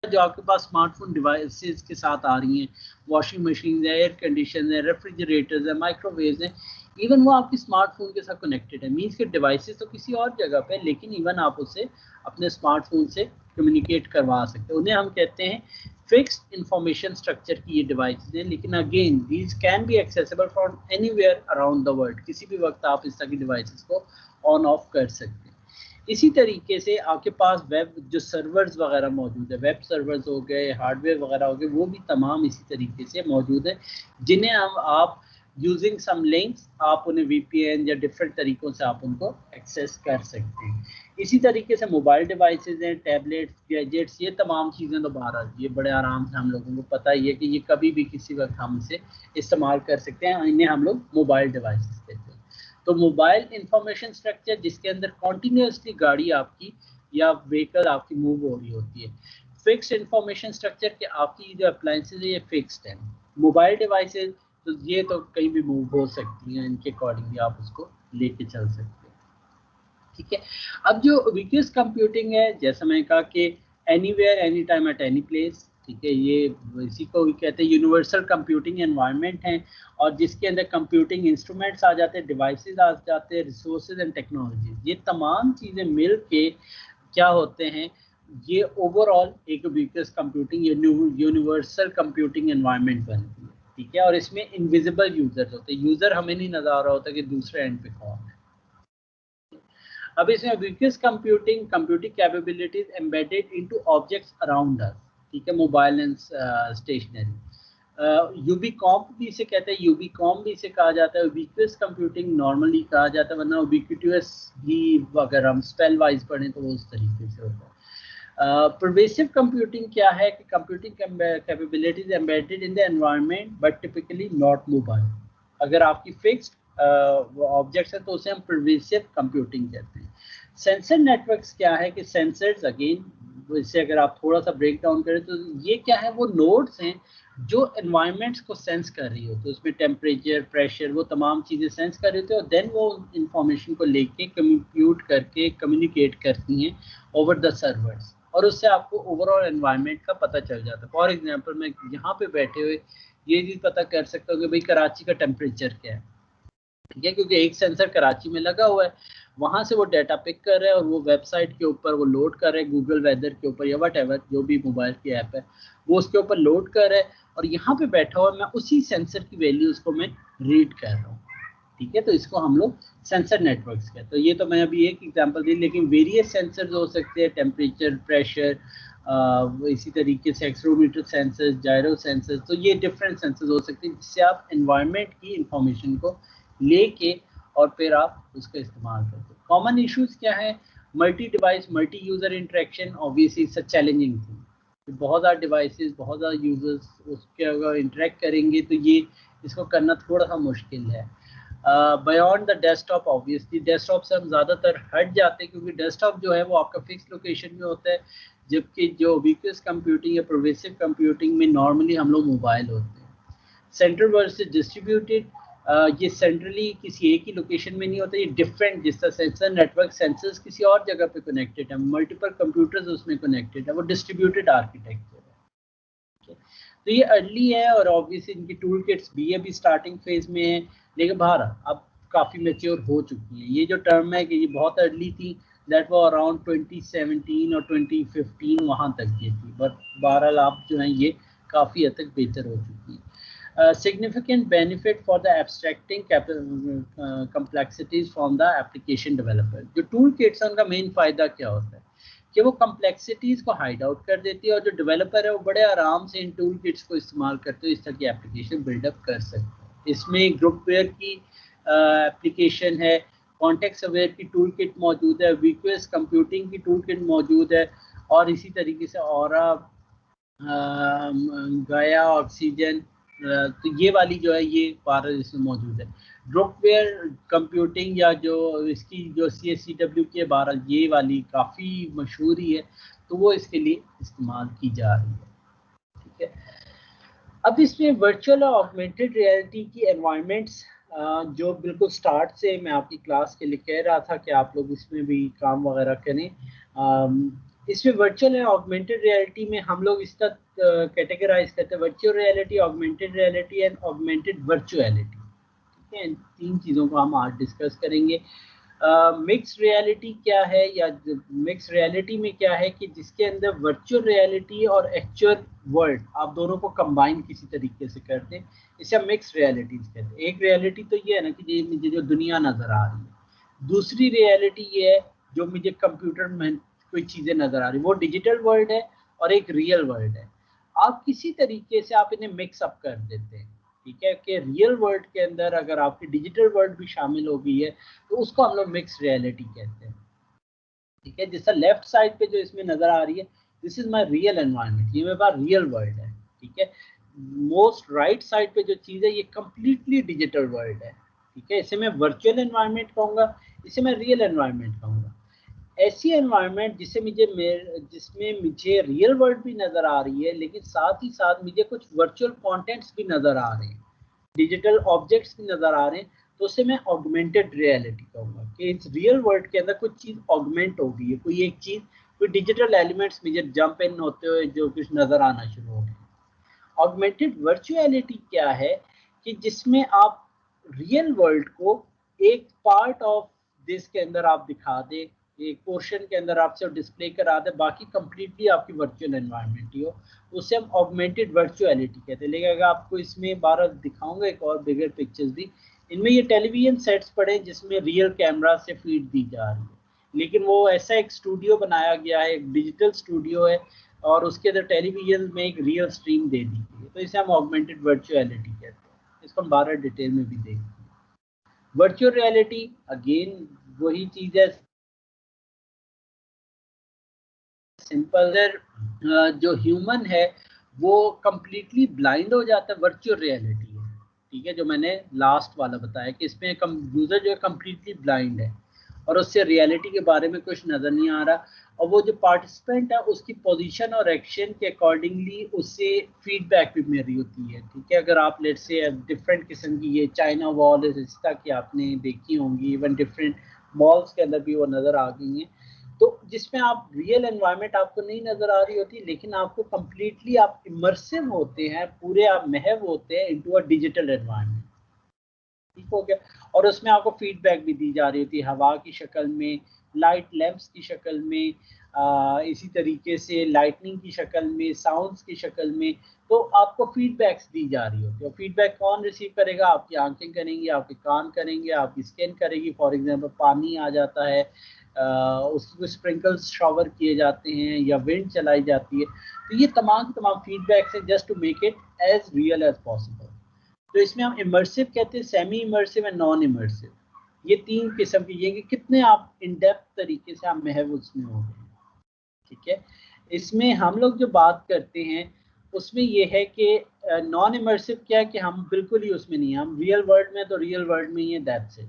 जो आपके पास smartphone devices के साथ आ रही हैं, वॉशिंग मशीन है, एयर कंडीशन है, रेफ्रिजरेटर्स है, माइक्रोवेव्स हैं, इवन वो आपकी स्मार्टफोन के साथ कनेक्टेड है। मीन्स के डिवाइसेस तो किसी और जगह पे, लेकिन इवन आप उसे अपने स्मार्टफोन से कम्युनिकेट करवा सकते हैं। उन्हें हम कहते हैं फिक्स्ड इंफॉर्मेशन स्ट्रक्चर की ये डिवाइसेस हैं। लेकिन again these can be accessible from anywhere around the world. किसी भी वक्त आप इस तरह की डिवाइसेस को ऑन ऑफ कर सकते हैं। इसी तरीके से आपके पास वेब जो सर्वर्स वगैरह मौजूद है, वेब सर्वर्स हो गए, हार्डवेयर वगैरह हो गए, वो भी तमाम इसी तरीके से मौजूद है, जिन्हें हम आप यूजिंग सम लिंक्स आप उन्हें वीपीएन या डिफरेंट तरीकों से आप उनको एक्सेस कर सकते हैं। इसी तरीके से मोबाइल डिवाइसेस हैं, टैबलेट्स, गैजेट्स, ये तमाम चीज़ें तो बाहर ये बड़े आराम से हम लोगों को पता ही है कि ये कभी भी किसी वक्त हम इसे इस्तेमाल कर सकते हैं। इन्हें हम लोग मोबाइल डिवाइसेस कहते हैं। तो मोबाइल इंफॉर्मेशन स्ट्रक्चर जिसके अंदर कॉन्टिन्यूसली गाड़ी आपकी या व्हीकल आपकी मूव हो रही होती है। फिक्स्ड इंफॉर्मेशन स्ट्रक्चर के आपकी जो अप्लायंसेज है ये फिक्स्ड है। मोबाइल डिवाइसेज तो ये तो कहीं भी मूव हो सकती हैं, इनके अकॉर्डिंगली आप उसको लेके चल सकते हैं। ठीक है, अब जो वीकेस्ट कंप्यूटिंग है, जैसा मैंने कहा कि anywhere any time at any place, ठीक है, ये इसी को कहते हैं यूनिवर्सल कंप्यूटिंग एनवायरनमेंट है, और जिसके अंदर कंप्यूटिंग इंस्ट्रूमेंट्स आ जाते हैं, डिवाइसेस आ जाते हैं, रिसोर्सेज एंड टेक्नोलॉजी, ये तमाम चीज़ें मिल के क्या होते हैं, ये ओवरऑल एक weakest computing universal computing environment बनती है। ठीक है, और इसमें इनविजिबल यूजर्स होते हैं, यूजर हमें नहीं नजर आ रहा होता कि दूसरे एंड पे कौन है। अब इसमें weakest computing capabilities embedded into objects around us. ठीक है, मोबाइल एंड स्टेशनरी। यूबीकॉम भी इसे कहते हैं, यूबीकॉम भी इसे कहा जाता है, वीकेस्ट कंप्यूटिंग नॉर्मली कहा जाता है, वरना यूबिक्विटस भी अगर हम स्पेल वाइज पढ़ें तो वो उस तरीके से होता है। परवेसिव कंप्यूटिंग क्या है कि computing capabilities embedded in the environment but typically not mobile. अगर आपकी फिक्स्ड ऑब्जेक्ट्स है तो उसे हम परवेसिव कंप्यूटिंग कहते हैं। सेंसर नेटवर्क्स क्या है कि सेंसर्स अगेन इससे अगर आप थोड़ा सा ब्रेक डाउन करें तो ये क्या है, वो नोड्स हैं जो एनवायरनमेंट्स को सेंस कर रही होती है, उसमें टेम्परेचर, प्रेशर, वो तमाम चीज़ें सेंस कर रही होती है, और देन वो इंफॉर्मेशन को लेके कंप्यूट करके कम्युनिकेट करती हैं ओवर द सर्वर्स, और उससे आपको ओवरऑल एनवायरनमेंट का पता चल जाता है। फॉर एग्जांपल मैं यहाँ पे बैठे हुए ये चीज़ पता कर सकता हूँ कि भाई कराची का टेम्परेचर क्या है। ठीक है, क्योंकि एक सेंसर कराची में लगा हुआ है, वहां से वो डाटा पिक कर रहा है और वो वेबसाइट के ऊपर वो लोड कर रहा है, गूगल वेदर के ऊपर या वट जो भी मोबाइल की ऐप है वो उसके ऊपर लोड कर रहा है, और यहाँ पे बैठा हुआ मैं उसी सेंसर की वैल्यूज को मैं रीड कर रहा हूँ। ठीक है, तो इसको हम लोग सेंसर नेटवर्क्स कहते हैं। तो ये तो मैं अभी एक एग्जांपल दी, लेकिन वेरियस सेंसर्स हो सकते हैं, टेम्परेचर, प्रेशर, इसी तरीके से एक्सरोमीटर सेंसर्स, जायरो सेंसर्स, तो ये डिफरेंट सेंसर्स हो सकते हैं जिससे आप एनवायरनमेंट की इंफॉर्मेशन को लेके और फिर आप उसका इस्तेमाल करते हैं। कॉमन इश्यूज क्या है, multi device multi user interaction obviously it's a challenging thing. बहुत ज़्यादा डिवाइसेस, बहुत ज़्यादा यूजर्स उसके अगर इंटरेक्ट करेंगे तो ये इसको करना थोड़ा सा मुश्किल है। Beyond the desktop, obviously desktop से हम ज़्यादातर हट जाते हैं, क्योंकि डेस्कटॉप जो है वो आपका फिक्स लोकेशन में होता है, जबकि जो वीकेस्ट कंप्यूटिंग या परवेसिव कंप्यूटिंग में नॉर्मली हम लोग मोबाइल होते हैं। सेंट्रल वर्सेस डिस्ट्रीब्यूटेड, ये सेंट्रली किसी एक ही लोकेशन में नहीं होता, ये डिफरेंट, जिस तरह सेंसर नेटवर्क सेंसर्स किसी और जगह पे कनेक्टेड है, मल्टीपल कंप्यूटर्स उसमें कनेक्टेड है, वो डिस्ट्रीब्यूटेड आर्किटेक्चर है। तो ये अर्ली है, और ऑब्वियसली इनकी टूल किट्स भी अभी स्टार्टिंग फेज में है, लेकिन बाहर अब काफ़ी मैच्योर हो चुकी है। ये जो टर्म है कि ये बहुत अर्ली थी, दैट वो अराउंड 2017 और 2015 वहाँ तक ये थी, बट बहरहाल आप जो है ये काफ़ी हद तक बेहतर हो चुकी है। Significant benefit for the abstracting complexities from the application developer। जो टूल किट्स हैं उनका मेन फ़ायदा क्या होता है कि वो कम्प्लेक्सिटीज़ को हाइड आउट कर देती है, और जो डेवलपर है वो बड़े आराम से इन टूल किट्स को इस्तेमाल करते हुए इस तरह की एप्लीकेशन बिल्डअप कर सकते हैं। इसमें ग्रुपवेयर की एप्लीकेशन है, कॉन्टेक्स्ट अवेयर की टूल किट मौजूद है, वीक्वेस्ट कंप्यूटिंग की टूल किट मौजूद है, और इसी तरीके से ऑरा, गाया, ऑक्सीजन, तो ये वाली जो है ये पार इसमें मौजूद है। ड्रॉपवेयर कंप्यूटिंग या जो इसकी जो CSCW के 12 ये वाली काफ़ी मशहूर ही है, तो वो इसके लिए इस्तेमाल की जा रही है। ठीक है, अब इसमें वर्चुअल और ऑगमेंटेड रियलिटी की एनवायरनमेंट्स जो बिल्कुल स्टार्ट से मैं आपकी क्लास के लिए कह रहा था कि आप लोग इसमें भी काम वगैरह करें। इसमें वर्चुअल एंड ऑगमेंटेड रियलिटी में हम लोग इसका कैटेगराइज करते हैं virtual reality, augmented reality and augmented virtuality. ठीक है, इन 3 चीज़ों को हम आज डिस्कस करेंगे। मिक्स रियलिटी क्या है, या मिक्स रियलिटी में क्या है कि जिसके अंदर वर्चुअल रियलिटी और एक्चुअल वर्ल्ड आप दोनों को कंबाइन किसी तरीके से करते हैं, इसे हम मिक्स रियलिटीज कहते हैं। एक रियलिटी तो ये है ना कि मुझे जो दुनिया नजर आ रही है, दूसरी रियलिटी ये है जो मुझे कंप्यूटर में कोई चीजें नजर आ रही, वो डिजिटल वर्ल्ड है, और एक रियल वर्ल्ड है। आप किसी तरीके से आप इन्हें मिक्स अप कर देते हैं। ठीक है, कि रियल वर्ल्ड के अंदर अगर आपकी डिजिटल वर्ल्ड भी शामिल हो गई है तो उसको हम लोग मिक्स रियलिटी कहते हैं। ठीक है, जैसा लेफ्ट साइड पे जो इसमें नजर आ रही है, this is my real environment, ये मेरे पास रियल वर्ल्ड है। ठीक है, मोस्ट राइट साइड पे जो चीज है ये कंप्लीटली डिजिटल वर्ल्ड है। ठीक है, इसे मैं वर्चुअल एनवायरनमेंट कहूंगा, इसे मैं रियल एनवायरनमेंट कहूंगा। ऐसी एनवायरनमेंट जिसमें मुझे रियल वर्ल्ड भी नजर आ रही है, लेकिन साथ ही साथ मुझे कुछ वर्चुअल कंटेंट्स भी नजर आ रहे हैं, डिजिटल ऑब्जेक्ट्स भी नजर आ रहे हैं, तो उसे मैं ऑगमेंटेड रियलिटी कहूंगा कि इस रियल वर्ल्ड के अंदर कुछ चीज ऑगमेंट हो गई है, कोई एक चीज, कोई डिजिटल एलिमेंट्स मुझे जंप इन होते हुए जो कुछ नजर आना शुरू हो गए। ऑगमेंटेड वर्चुअलिटी क्या है कि जिसमें आप रियल वर्ल्ड को एक पार्ट ऑफ दिस के अंदर आप दिखा दे, एक पोर्शन के अंदर आपसे डिस्प्ले करा दे, बाकी कंप्लीटली आपकी वर्चुअल एनवायरनमेंट ही हो, उसे हम ऑगमेंटेड वर्चुअलिटी कहते हैं। लेकिन अगर आपको इसमें 12 दिखाऊंगा एक और बिगर पिक्चर्स भी, इनमें ये टेलीविजन सेट्स पड़े जिसमें रियल कैमरा से फीड दी जा रही है, लेकिन वो ऐसा एक स्टूडियो बनाया गया है, एक डिजिटल स्टूडियो है, और उसके अंदर टेलीविजन में एक रियल स्ट्रीम दे दी गई है, तो इसे हम ऑगमेंटेड वर्चुअलिटी कहते हैं। इसको हम 12 डिटेल में भी देखेंगे। वर्चुअल रियलिटी अगेन वही चीज है, सिंपल है। जो ह्यूमन है वो कंप्लीटली ब्लाइंड हो जाता है, वर्चुअल रियलिटी है। ठीक है, जो मैंने लास्ट वाला बताया कि इसमें यूजर जो है कंप्लीटली ब्लाइंड है और उससे रियलिटी के बारे में कुछ नजर नहीं आ रहा, और वो जो पार्टिसिपेंट है उसकी पोजीशन और एक्शन के अकॉर्डिंगली उससे फीडबैक भी मिल रही होती है। ठीक है, अगर आप लेट से डिफरेंट किस्म की ये चाइना वॉल इस तरह की आपने देखी होंगी, इवन डिफरेंट मॉल्स के अंदर भी वो नजर आ गई हैं, तो जिसमें आप रियल एनवायरनमेंट आपको नहीं नजर आ रही होती, लेकिन आपको कंप्लीटली आप इमर्सिव होते हैं, पूरे आप महव होते हैं इनटू अ डिजिटल एनवायरनमेंट। ठीक हो गया, और उसमें आपको फीडबैक भी दी जा रही होती है हवा की शक्ल में, लाइट लैंप्स की शक्ल में, इसी तरीके से लाइटनिंग की शक्ल में, साउंड्स की शक्ल में, तो आपको फीडबैक्स दी जा रही होती है। फीडबैक कौन रिसीव करेगा? आपकी आंखें करेंगी, आपके कान करेंगे, आपकी स्किन करेगी। फॉर एग्जांपल पानी आ जाता है, उसको स्प्रिंकल्स शावर किए जाते हैं या विंड चलाई जाती है, तो ये तमाम फीडबैक्स हैं just to make it as real as possible. तो इसमें हम इमर्सिव कहते हैं, semi immersive and non immersive, ये 3 किस्म की, ये कि कितने आप इन डेप्थ तरीके से आप महव उसमें हो गए। ठीक है, इसमें हम लोग जो बात करते हैं उसमें ये है कि नॉन इमर्सिव क्या है कि हम बिल्कुल ही उसमें नहीं है, हम रियल वर्ल्ड में तो रियल वर्ल्ड में ही है, दैट्स इट।